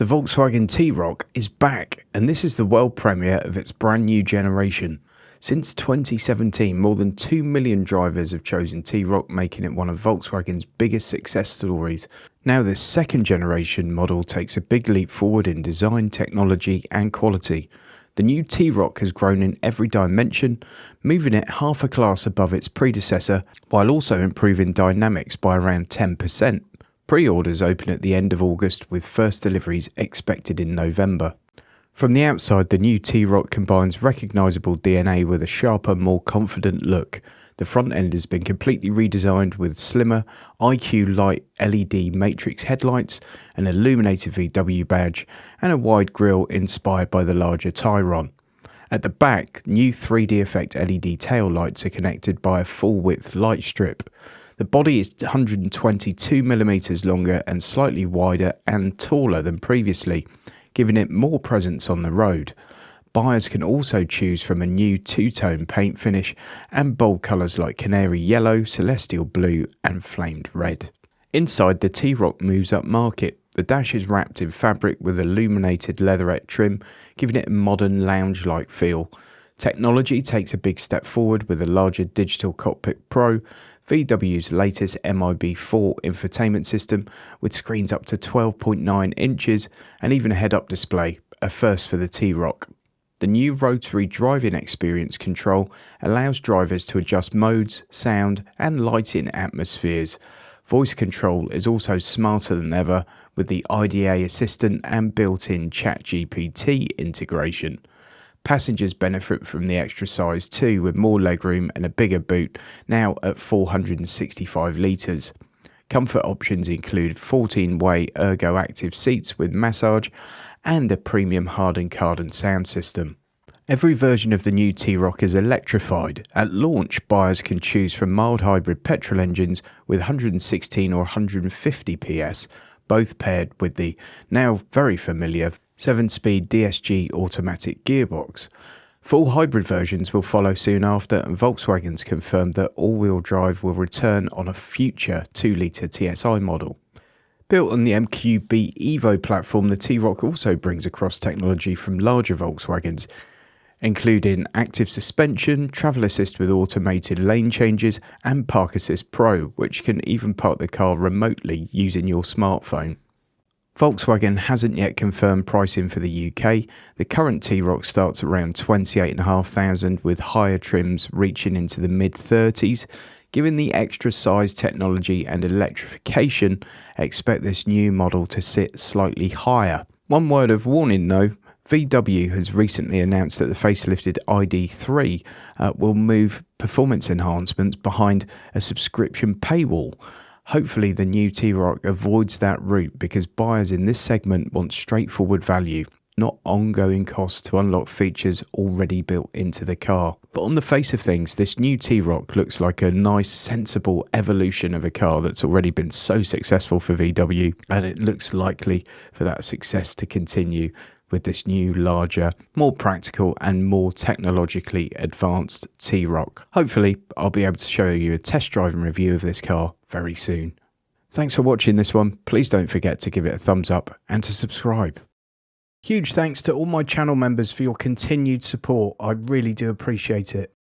The Volkswagen T-Roc is back, and this is the world premiere of its brand new generation. Since 2017, more than 2 million drivers have chosen T-Roc, making it one of Volkswagen's biggest success stories. Now this second generation model takes a big leap forward in design, technology and quality. The new T-Roc has grown in every dimension, moving it half a class above its predecessor, while also improving dynamics by around 10%. Pre-orders open at the end of August, with first deliveries expected in November. From the outside, the new T-Roc combines recognisable DNA with a sharper, more confident look. The front end has been completely redesigned with slimmer, IQ Light LED matrix headlights, an illuminated VW badge, and a wide grille inspired by the larger T-Roc. At the back, new 3D effect LED tail lights are connected by a full-width light strip. The body is 122mm longer and slightly wider and taller than previously, giving it more presence on the road. Buyers can also choose from a new two-tone paint finish and bold colours like canary yellow, celestial blue and flamed red. Inside, the T-Roc moves up market. The dash is wrapped in fabric with illuminated leatherette trim, giving it a modern lounge-like feel. Technology takes a big step forward with a larger digital cockpit pro, VW's latest MIB4 infotainment system with screens up to 12.9 inches and even a head-up display, a first for the T-Roc. The new rotary driving experience control allows drivers to adjust modes, sound and lighting atmospheres. Voice control is also smarter than ever with the IDA assistant and built-in ChatGPT integration. Passengers benefit from the extra size too, with more legroom and a bigger boot, now at 465 litres. Comfort options include 14-way ergo-active seats with massage and a premium hardened carbon sound system. Every version of the new T-Roc is electrified. At launch, buyers can choose from mild hybrid petrol engines with 116 or 150 PS, both paired with the now very familiar 7-speed DSG automatic gearbox. Full hybrid versions will follow soon after, and Volkswagen's confirmed that all-wheel drive will return on a future 2-litre TSI model. Built on the MQB Evo platform, the T-Roc also brings across technology from larger Volkswagens, including active suspension, travel assist with automated lane changes, and Park Assist Pro, which can even park the car remotely using your smartphone. Volkswagen hasn't yet confirmed pricing for the UK. The current T-Roc starts around $28,500 with higher trims reaching into the mid-30s. Given the extra size, technology and electrification, expect this new model to sit slightly higher. One word of warning though, VW has recently announced that the facelifted ID.3 will move performance enhancements behind a subscription paywall. Hopefully the new T-Roc avoids that route, because buyers in this segment want straightforward value, not ongoing costs to unlock features already built into the car. But on the face of things, this new T-Roc looks like a nice, sensible evolution of a car that's already been so successful for VW, and it looks likely for that success to continue with this new, larger, more practical and more technologically advanced T-Roc. Hopefully, I'll be able to show you a test drive and review of this car very soon. Thanks for watching this one. Please don't forget to give it a thumbs up and to subscribe. Huge thanks to all my channel members for your continued support. I really do appreciate it.